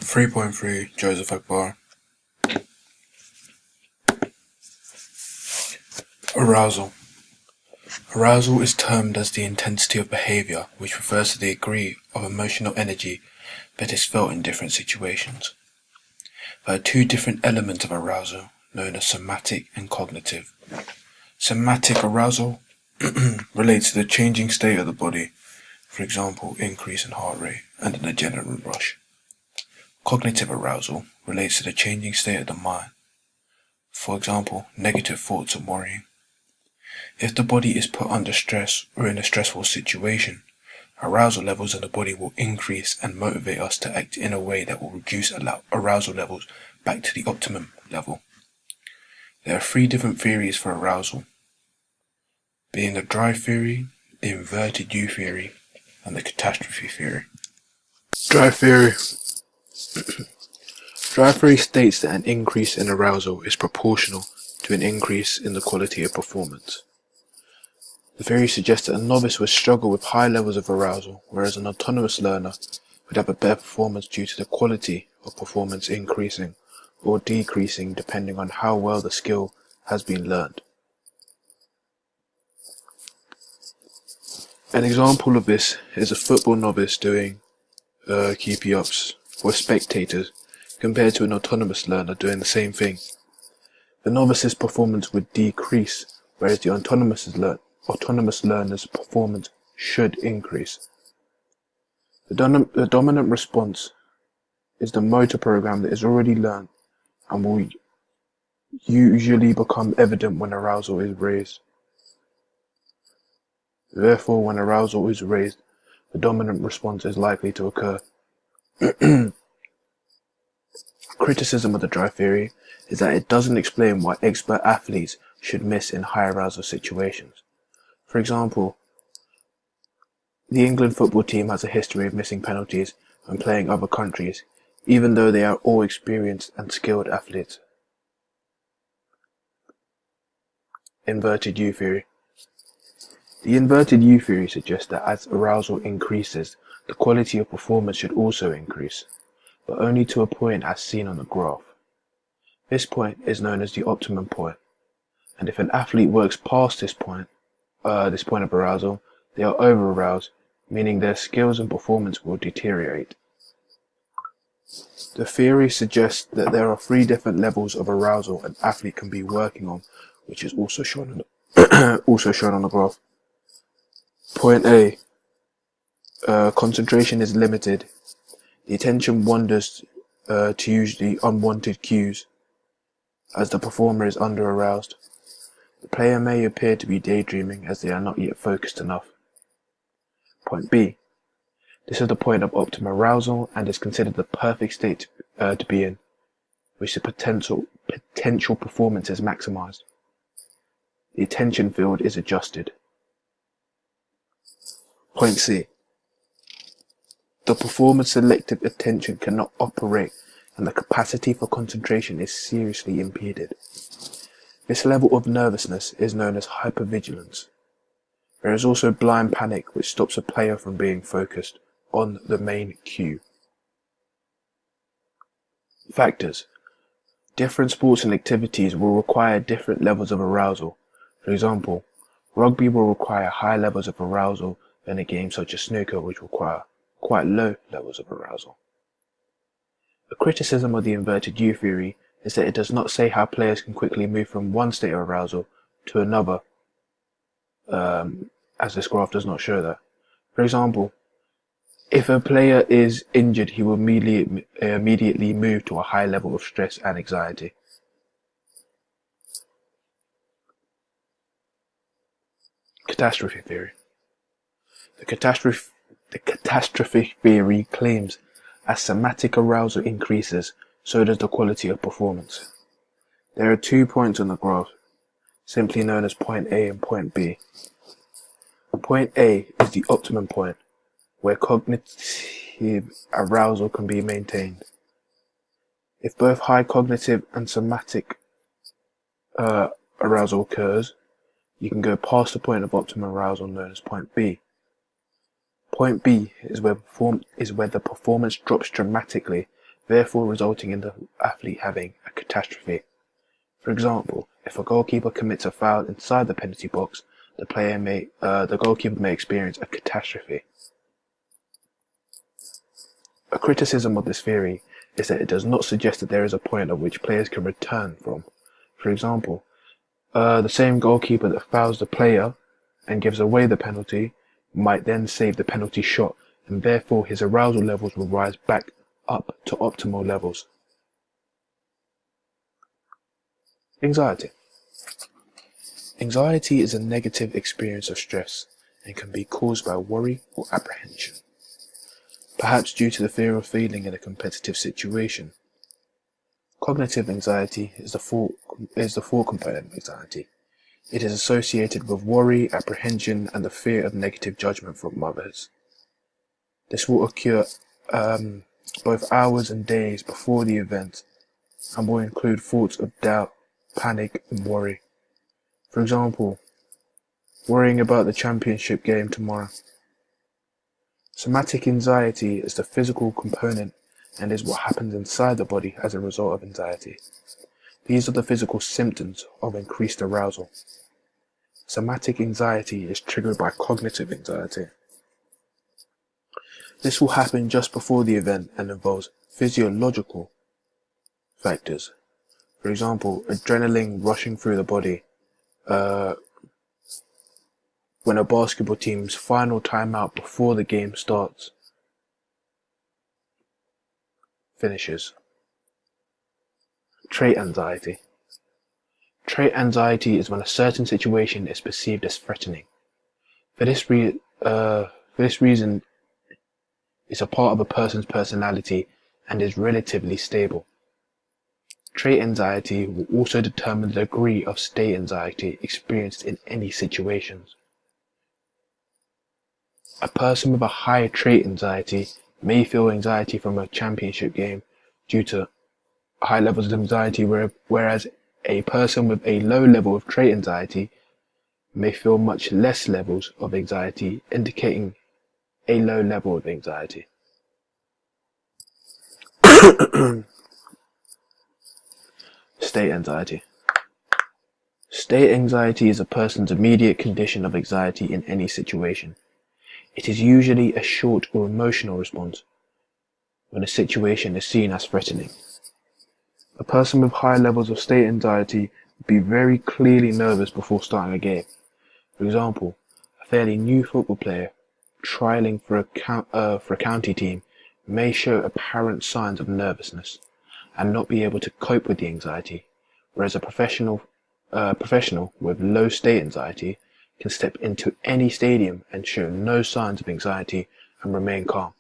3.3 Joseph Akbar. Arousal. Arousal is termed as the intensity of behavior which refers to the degree of emotional energy that is felt in different situations. There are two different elements of arousal, known as somatic and cognitive. Somatic arousal relates to the changing state of the body, for example, increase in heart rate and an adrenaline rush. Cognitive arousal relates to the changing state of the mind, for example, negative thoughts and worrying. If the body is put under stress or in a stressful situation, arousal levels in the body will increase and motivate us to act in a way that will reduce arousal levels back to the optimum level. There are three different theories for arousal, being the drive theory, the inverted U theory, and the catastrophe theory. Drive theory. Drive theory states that an increase in arousal is proportional to an increase in the quality of performance. The theory suggests that a novice would struggle with high levels of arousal, whereas an autonomous learner would have a better performance due to the quality of performance increasing or decreasing depending on how well the skill has been learned. An example of this is a football novice doing keepy-ups for spectators compared to an autonomous learner doing the same thing. The novice's performance would decrease, whereas the autonomous learner's performance should increase. The dominant response is the motor program that is already learned and will usually become evident when arousal is raised. Therefore, when arousal is raised, the dominant response is likely to occur. Criticism of the drive theory is that it doesn't explain why expert athletes should miss in high arousal situations. For example, the England football team has a history of missing penalties when playing other countries, even though they are all experienced and skilled athletes. Inverted U theory. The inverted U theory suggests that as arousal increases, the quality of performance should also increase, but only to a point as seen on the graph. This point is known as the optimum point, and if an athlete works past this point of arousal, they are over-aroused, meaning their skills and performance will deteriorate. The theory suggests that there are three different levels of arousal an athlete can be working on, which is also shown on the graph. Point A. Concentration is limited. The attention wanders to usually unwanted cues as the performer is under-aroused. The player may appear to be daydreaming as they are not yet focused enough. Point B. This is the point of optimum arousal and is considered the perfect state to be in, which the potential performance is maximized. The attention field is adjusted. Point C. The performer's selective attention cannot operate and the capacity for concentration is seriously impeded. This level of nervousness is known as hypervigilance. There is also blind panic, which stops a player from being focused on the main cue. Factors. Different sports and activities will require different levels of arousal. For example, rugby will require high levels of arousal than a game such as snooker, which require quite low levels of arousal. A criticism of the inverted U theory is that it does not say how players can quickly move from one state of arousal to another, as this graph does not show that. For example, if a player is injured, he will immediately move to a high level of stress and anxiety. Catastrophe theory. The catastrophe theory claims as somatic arousal increases, so does the quality of performance. There are 2 points on the graph, simply known as point A and point B. Point A is the optimum point, where cognitive arousal can be maintained. If both high cognitive and somatic arousal occurs, you can go past the point of optimum arousal known as point B. Point B is where the performance drops dramatically therefore resulting in the athlete having a catastrophe. For example, if a goalkeeper commits a foul inside the penalty box, the goalkeeper may experience a catastrophe. A criticism of this theory is that it does not suggest that there is a point at which players can return from. For example, the same goalkeeper that fouls the player and gives away the penalty might then save the penalty shot, and therefore his arousal levels will rise back up to optimal levels. Anxiety. Anxiety is a negative experience of stress and can be caused by worry or apprehension, perhaps due to the fear of failing in a competitive situation. Cognitive anxiety is the fourth component of anxiety. It is associated with worry, apprehension, and the fear of negative judgment from others. This will occur both hours and days before the event and will include thoughts of doubt, panic, and worry. For example, worrying about the championship game tomorrow. Somatic anxiety is the physical component and is what happens inside the body as a result of anxiety. These are the physical symptoms of increased arousal. Somatic anxiety is triggered by cognitive anxiety. This will happen just before the event and involves physiological factors. For example, adrenaline rushing through the body when a basketball team's final timeout before the game starts finishes. Trait anxiety. Trait anxiety is when a certain situation is perceived as threatening. For this reason, it's a part of a person's personality and is relatively stable. Trait anxiety will also determine the degree of state anxiety experienced in any situations. A person with a high trait anxiety may feel anxiety from a championship game due to high levels of anxiety, whereas a person with a low level of trait anxiety may feel much less levels of anxiety, indicating a low level of anxiety. State anxiety. State anxiety is a person's immediate condition of anxiety in any situation. It is usually a short or emotional response when a situation is seen as threatening. A person with high levels of state anxiety would be very clearly nervous before starting a game. For example, a fairly new football player trialing for a county team may show apparent signs of nervousness and not be able to cope with the anxiety, whereas a professional with low state anxiety can step into any stadium and show no signs of anxiety and remain calm.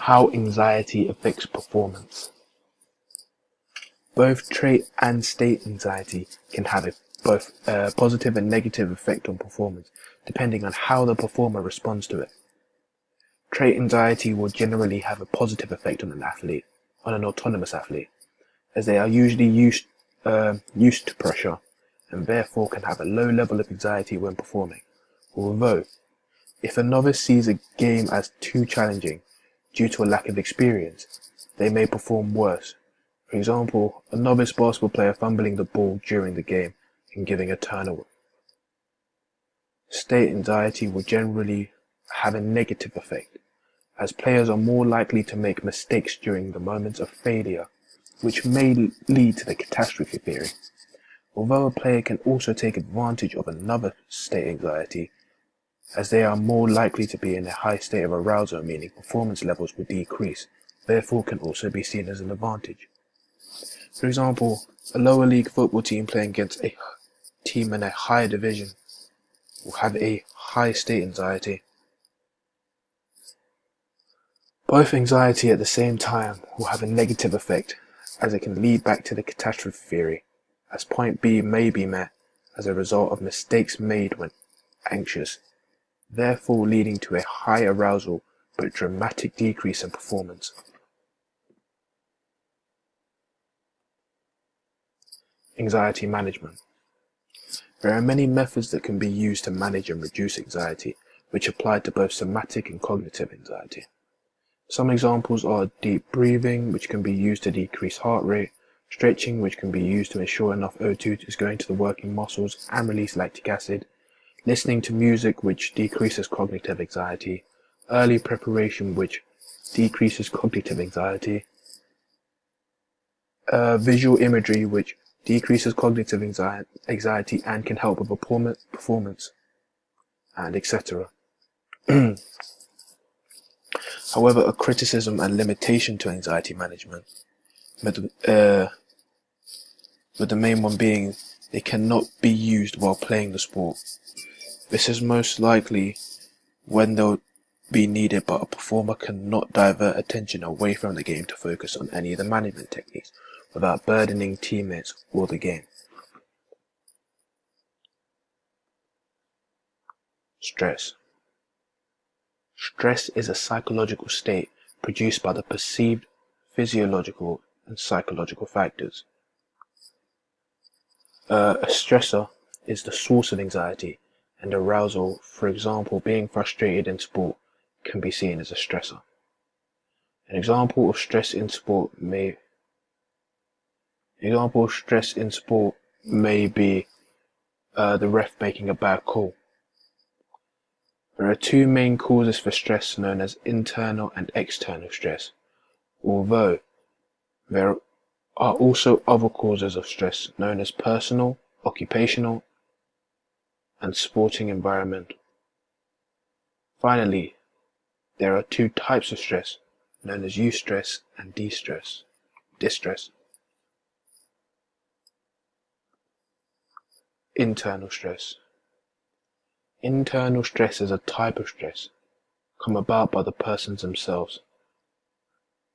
How anxiety affects performance. Both trait and state anxiety can have both a positive and negative effect on performance, depending on how the performer responds to it. Trait anxiety will generally have a positive effect on an autonomous athlete, as they are usually used to pressure and therefore can have a low level of anxiety when performing. Although, if a novice sees a game as too challenging due to a lack of experience, they may perform worse. For example, a novice basketball player fumbling the ball during the game and giving a turnover. State anxiety will generally have a negative effect, as players are more likely to make mistakes during the moments of failure, which may lead to the catastrophe theory. Although a player can also take advantage of another state anxiety, as they are more likely to be in a high state of arousal, meaning performance levels will decrease, therefore can also be seen as an advantage. For example, a lower league football team playing against a team in a higher division will have a high state anxiety. Both anxiety at the same time will have a negative effect, as it can lead back to the catastrophe theory, as point B may be met as a result of mistakes made when anxious, therefore leading to a high arousal but dramatic decrease in performance. Anxiety management. There are many methods that can be used to manage and reduce anxiety, which apply to both somatic and cognitive anxiety. Some examples are deep breathing, which can be used to decrease heart rate, stretching, which can be used to ensure enough O2 is going to the working muscles and release lactic acid, listening to music, which decreases cognitive anxiety, early preparation, which decreases cognitive anxiety, visual imagery, which decreases cognitive anxiety and can help with performance, and etc. However, a criticism and limitation to anxiety management, with the main one being they cannot be used while playing the sport. This is most likely when they'll be needed, but a performer cannot divert attention away from the game to focus on any of the management techniques without burdening teammates or the game. Stress. Stress is a psychological state produced by the perceived physiological and psychological factors. A stressor is the source of anxiety and arousal. For example, being frustrated in sport can be seen as a stressor. An example of stress in sport may be the ref making a bad call. There are two main causes for stress known as internal and external stress, although there are also other causes of stress known as personal, occupational, and sporting environmental. Finally, there are two types of stress known as eustress and distress. Internal stress. Internal stress is a type of stress come about by the persons themselves.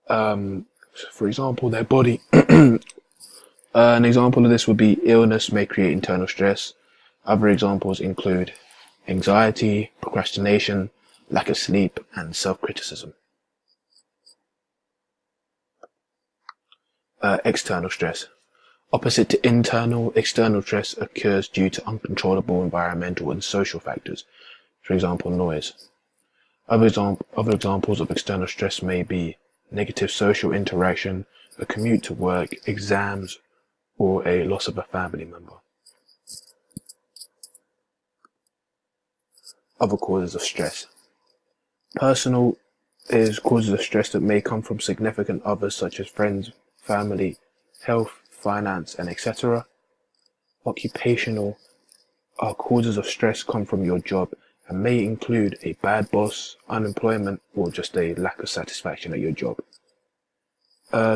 For example, their body. An example of this would be illness may create internal stress. Other examples include anxiety, procrastination, lack of sleep, and self-criticism. External stress. Opposite to internal, external stress occurs due to uncontrollable environmental and social factors, for example, noise. Other examples of external stress may be negative social interaction, a commute to work, exams, or a loss of a family member. Other causes of stress. Personal is causes of stress that may come from significant others such as friends, family, health, finance, and etc. Occupational are causes of stress come from your job and may include a bad boss, unemployment, or just a lack of satisfaction at your job.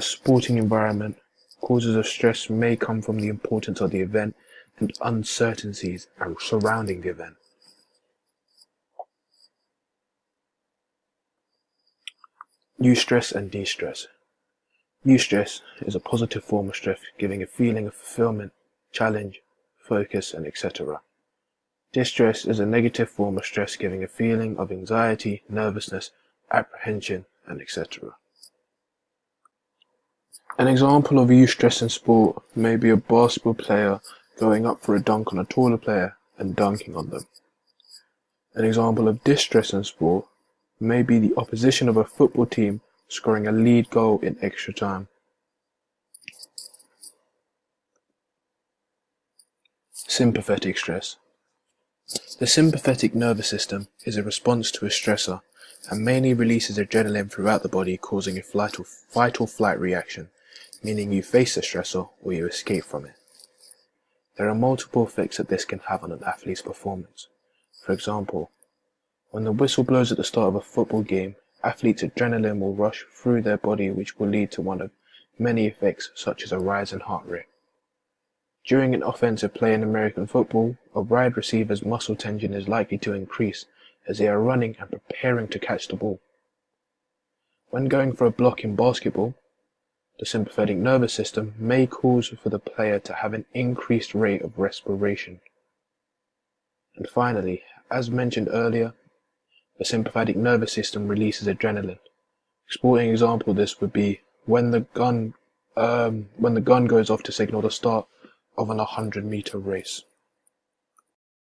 Sporting environment causes of stress may come from the importance of the event and uncertainties surrounding the event. Eustress and distress. Eustress is a positive form of stress, giving a feeling of fulfillment, challenge, focus, and etc. Distress is a negative form of stress, giving a feeling of anxiety, nervousness, apprehension, and etc. An example of eustress in sport may be a basketball player going up for a dunk on a taller player and dunking on them. An example of distress in sport may be the opposition of a football team scoring a lead goal in extra time. Sympathetic stress. The sympathetic nervous system is a response to a stressor and mainly releases adrenaline throughout the body, causing a fight or flight reaction, meaning you face the stressor or you escape from it. There are multiple effects that this can have on an athlete's performance. For example, when the whistle blows at the start of a football game, athletes' adrenaline will rush through their body, which will lead to one of many effects such as a rise in heart rate. During an offensive play in American football, a wide receiver's muscle tension is likely to increase as they are running and preparing to catch the ball. When going for a block in basketball, the sympathetic nervous system may cause for the player to have an increased rate of respiration. And finally, as mentioned earlier, the sympathetic nervous system releases adrenaline. A sporting example of this would be when the gun goes off to signal the start of an 100-meter race.